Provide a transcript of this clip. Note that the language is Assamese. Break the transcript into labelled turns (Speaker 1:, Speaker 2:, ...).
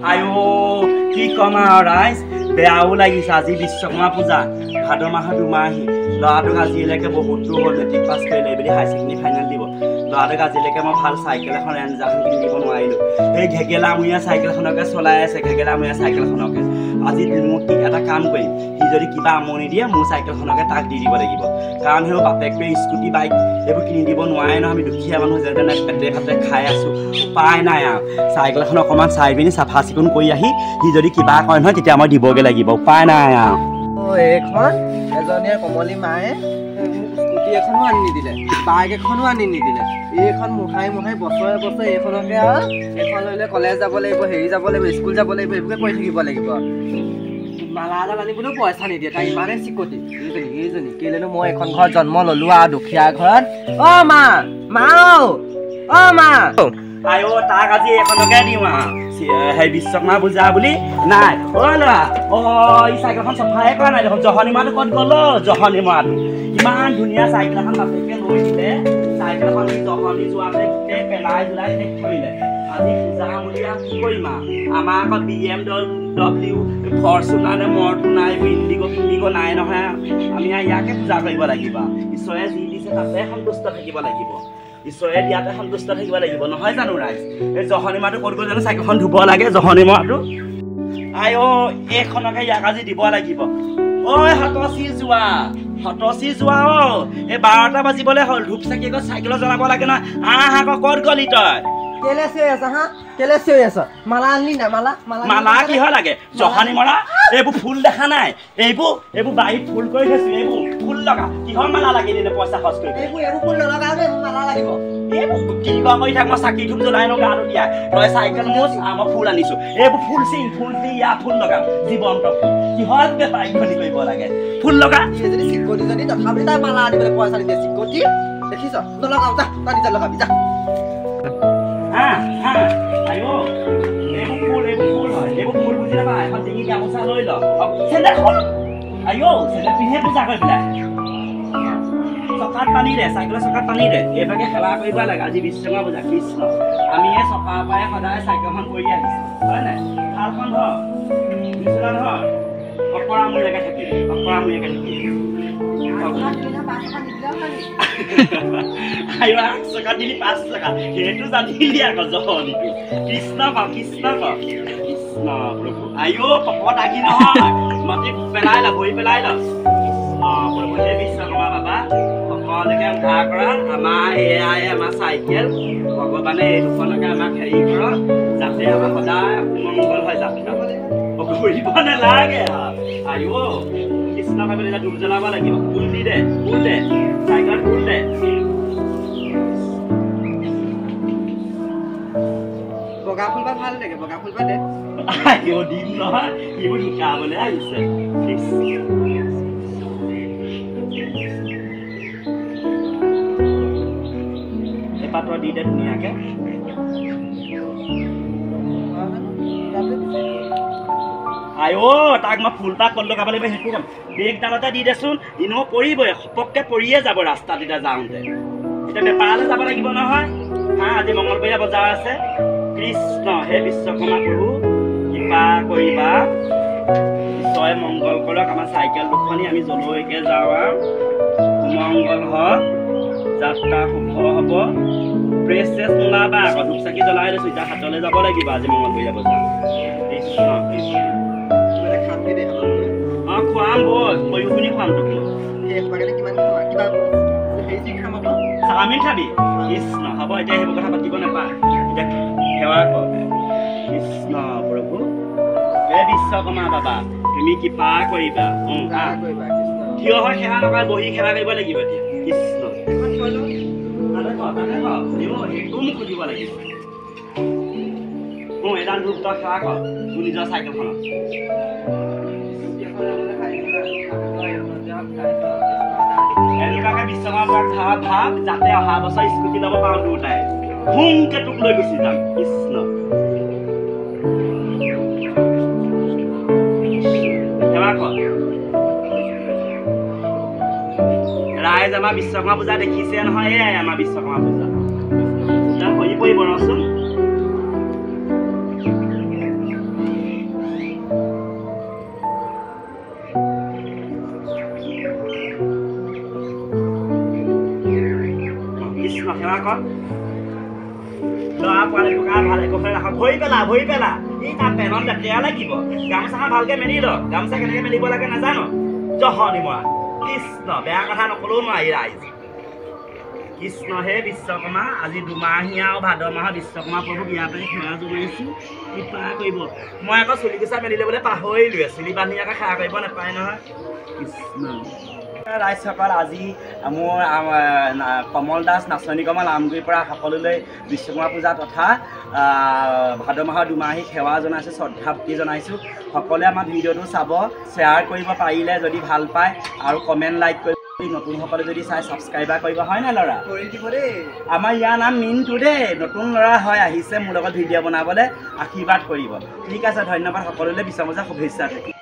Speaker 1: আয়ো কি কম আৰু ৰাইজ বেয়াও লাগিছে আজি বিশ্বকৰ্মা পূজা ভাদ মাহৰ 2 মাহ ল'ৰাটোক আজিলৈকে বহুত দূৰ হ'ল মেট্ৰিক পাছ কৰিলে বুলি হাই ছেকেণ্ডেৰী ফাইনেল দিব ল'ৰাটোক আজিলৈকে মই ভাল চাইকেল এখন ৰেঞ্জাৰখন কিনি দিব নোৱাৰিলোঁ সেই ঘেগেলামূৰীয়া চাইকেলখনকে চলাই আছে ঘেগেলামূৰীয়া চাইকেলখনকে আজি মোক এটা কাম কৰিম সি যদি কিবা আমনি দিয়ে মোৰ চাইকেলখনকে তাক দি দিব লাগিব কাৰণ সেই বাপেকে স্কুটি বাইক এইবোৰ কিনি দিব নোৱাৰে নহয় আমি দুখীয়া মানুহ যেনে পেটে ভাতে খাই আছোঁ উপায় নাই আৰু চাইকেলখন অকণমান চাই পিনি চাফা চিকুণ কৰি আহি সি যদি কিবা কয় নহয় তেতিয়া মই দিবগৈ লাগিব উপায় নাই আৰু
Speaker 2: এইখন এজনীয়ে কমলি মায়ে স্কুটি এখনো আনি নিদিলে বাইক এখনো আনি নিদিলে এইখন মোহাই বছৰে বছৰে এইখনকে আৰু এইখন লৈ কলেজ যাব লাগিব হেৰি যাব লাগিব স্কুল যাব লাগিব এইবোৰকে কৰি থাকিব লাগিব মালা এডাল আনিবলৈও পইচা নিদিয়ে তাই ইমানেই চিকটি এইজনী কেলেনো মই এখন ঘৰত জন্ম ল'লো আৰু দুখীয়া ঘৰত অ' মা অ' মা
Speaker 1: আয়ো তাক আজি এইখনকে দিওঁ আৰু সেই বিশ্বকৰ্মা পূজা বুলি নাই অ' ল'ৰা এই চাইকেলখন চফাই কৰা নাই দেখোন জহনী মাটো ক'ত গ'ল জহনী মাটো ইমান ধুনীয়া চাইকেল এখন বাপেকে লৈ দিলে চাইকেলখন জহনী যোৱাতে গোটেই পেলাই জোলাই শেষ কৰিলে আজি পূজা বুলি কি কৰিম আৰু আমাৰ আকৌ BMW ফৰ্চুনাৰ নে মৰটো নাই ইণ্ডিগ' নাই নহয় আমি ইয়াকে পূজা কৰিব লাগিব ঈশ্বৰে যি দিছে তাতে সন্তুষ্ট থাকিব লাগিব ঈশ্বৰে দিয়াতে সন্তুষ্ট থাকিব লাগিব নহয় জানো ৰাইজ এই জহনী মাটো ক'ত গ'ল জানো চাইকেলখন ধুব লাগে জহনী মাটো আইঅ এইখনকে ইয়াক আজি দিব লাগিব ঐ হতচি যোৱা এই 12টা বাজিবলৈ হ'ল ধূপ চাকি আকৌ চাইকেলত জ্বলাব লাগে নহয় আকৌ ক'ত গ'লি তই
Speaker 2: কেলে চিঞৰি আছা হা কেলে চিঞৰি আছা মালা আনলি নাই মালা
Speaker 1: কিহ লাগে জহানী মৰা এইবোৰ ফুল দেখা নাই এইবোৰ বাৰীত ফুল কৰি থৈছো এইবোৰ ফুল লগা কিহৰ মালা লাগি দিলে পইচা খৰচ কৰি
Speaker 2: এইবোৰ ফুল নলগা মালা লাগিব
Speaker 1: এইবোৰ কিবা কৰি থাক মই চাকি ধূপ জ্বলাই নো গাটো দিয়া তই চাইকেল মোচ মই ফুল আনিছো এইবোৰ ফুল দি ইয়াত ফুল লগাম জীৱন্ত ফুল কিহৰ বেপাৰী ধনী কৰিব লাগে ফুল লগা
Speaker 2: যদি চিকটিজনী তথাপি তাই মালা আনিবলৈ পইচা নিদিয়ে চিকটি দেখিছ নলগাও যা তই নিজে লগাবি যা
Speaker 1: আয়ো এইবোৰ ফুল হয় এইবোৰ ফুল বুজি নাপায় এখন ডিঙি গামোচা লৈ ল চেণ্ডেল খোল আয়ো চেণ্ডেল পিন্ধে পূজা কৰি পেলাই চকাত পানী দে চাইকেলৰ চকাত পানী দে এইভাগে সেৱা কৰিব লাগে আজি বিশ্বকৰ্মা পূজা কৃষ্ণ আমি এই চকাৰ পৰাই সদায় চাইকেলখন কৰি আহিছোঁ হয় নাই থালখন ধৰ বিচনা ধৰ অকৰামূৰীয়াকৈ থাকিলে আয়ো 8 টকা দিলি 5 টকা সেইটো জানিলি আকৌ জহনীটো কৃষ্ণ কৃষ্ণ প্ৰভু আয়ো পপত আগি নহয় মাটিত পেলাই ল ভৰি পেলাই ল প্ৰভু হে বিশ্বকৰ্মা বাবা সকলোকে উদ্ধাৰ কৰা আমাৰ এয়াই আমাৰ চাইকেল ভগৱানে এই দুখনকে আমাক হেৰি কৰক যাতে আমাৰ সদায় মংগল হয় যাত্ৰা ঘূৰিব নালাগে আয়ো কৃষ্ণ ভাবিলে এতিয়া ধূপ জ্বলাব লাগিব ফুল দে চাইকেলত ফুল দে
Speaker 2: বগা ফুল বা ভাল লাগে বগা ফুল বা দে
Speaker 1: আয়ো দিম নহয় এইবোৰ শিকাবলৈ আহিছে এপাতৰ দি দে ধুনীয়াকে আয়ো তাক মই ফুল পাত ক'ত লগাব লাগিব সেইটো কাম বেগডালতে দি দেচোন এনেও পৰিবই সপককৈ পৰিয়ে যাব ৰাস্তাত এতিয়া যাওঁতে এতিয়া বেপাৰলৈ যাব লাগিব নহয় আজি মঙলবৰীয়া বজাৰ আছে কৃষ্ণ হে বিশ্বকৰ্মা প্ৰভু কৃপা কৰিবা ঈশ্বৰে মংগল কৰক আমাৰ চাইকেল দুখনি আমি যলৈকে যাওঁ আৰু মংগল হওক যাত্ৰা শুভ হ'ব প্ৰেছ নোলাবা আকৌ ধূপ চাকি জ্বলাই লৈছোঁ এতিয়া হাতলৈ যাব লাগিব আজি মঙলবৰীয়া বজাৰ কৃষ্ণ খুৱাম বল ময়ো শুনি খুৱাম তোক চাওমিন খাবি কৃষ্ণ হ'ব এতিয়া সেইবোৰ কথা পাতিব নাপায় এতিয়া সেৱা কৰ কৃষ্ণ প্ৰভু হে বিশ্বকৰ্মা বাবা তুমি কৃপা কৰিবা থিয় হৈ সেৱা নকৰা বহি সেৱা কৰিব লাগিব এতিয়া কৃষ্ণ সেইটো মোক সুধিব লাগিব এডাল ধূপ তই সেৱা কৰ তোৰ নিজৰ চাইকেলখনত এনেকুৱাকে বিশ্বকৰ্মা ভাৱ যাতে অহা বছৰ স্কুটি ল'ব পাৰোঁ দুটাই খুংকে তোক লৈ গুচি যাম কৃষ্ণ সেৱা কৰ ৰাইজ আমাৰ বিশ্বকৰ্মা পূজা দেখিছে নহয় এয়াই আমাৰ বিশ্বকৰ্মা পূজা হৈ পৰিব ৰচোন ৰাখক ল'ৰা পোৱালি টকা ভালে কুশলে ৰাখক ভৰি পেলা এই তাৰ পেনত লেতেৰা লাগিব গামোচাখন ভালকে মেলি ল গামোচা কেনেকে মেলিব লাগে নাজানো জহনি মৰা কৃষ্ণ বেয়া কথা নকলেও নোৱাৰি ৰাইজ কৃষ্ণ হে বিশ্বকৰ্মা আজি দুমাহীয়া আৰু ভাদ মাহৰ বিশ্বকৰ্মা প্ৰভুক ইয়াৰ পৰা সেৱা জনাইছোঁ কৃপা কৰিব মই আকৌ চুলি কোচা মেলি ল'বলৈ পাহৰিলোৱে চুলি বান্ধি আকৌ সেৱা কৰিব নাপায় নহয় কৃষ্ণ ৰাইজসকল আজি মোৰ কমল দাস নাচনী কমল আমগুৰিৰ পৰা সকলোলৈ বিশ্বকৰ্মা পূজা তথা ভাদ মাহৰ দুমাহীক সেৱা জনাইছোঁ শ্ৰদ্ধা ভক্তি জনাইছোঁ সকলোৱে আমাৰ ভিডিঅ'টো চাব শ্বেয়াৰ কৰিব পাৰিলে যদি ভাল পায় আৰু কমেণ্ট লাইক কৰিব নতুনসকলে যদি চাই ছাবস্ক্ৰাইবাৰ কৰিব হয় নাই ল'ৰা
Speaker 2: কৰি দিব দেই
Speaker 1: আমাৰ ইয়াৰ নাম মিণ্টু দেই নতুন ল'ৰা হয় আহিছে মোৰ লগত ভিডিঅ' বনাবলৈ আশীৰ্বাদ কৰিব ঠিক আছে ধন্যবাদ সকলোলৈ বিশ্বকৰ্মা পূজাৰ শুভেচ্ছা থাকিল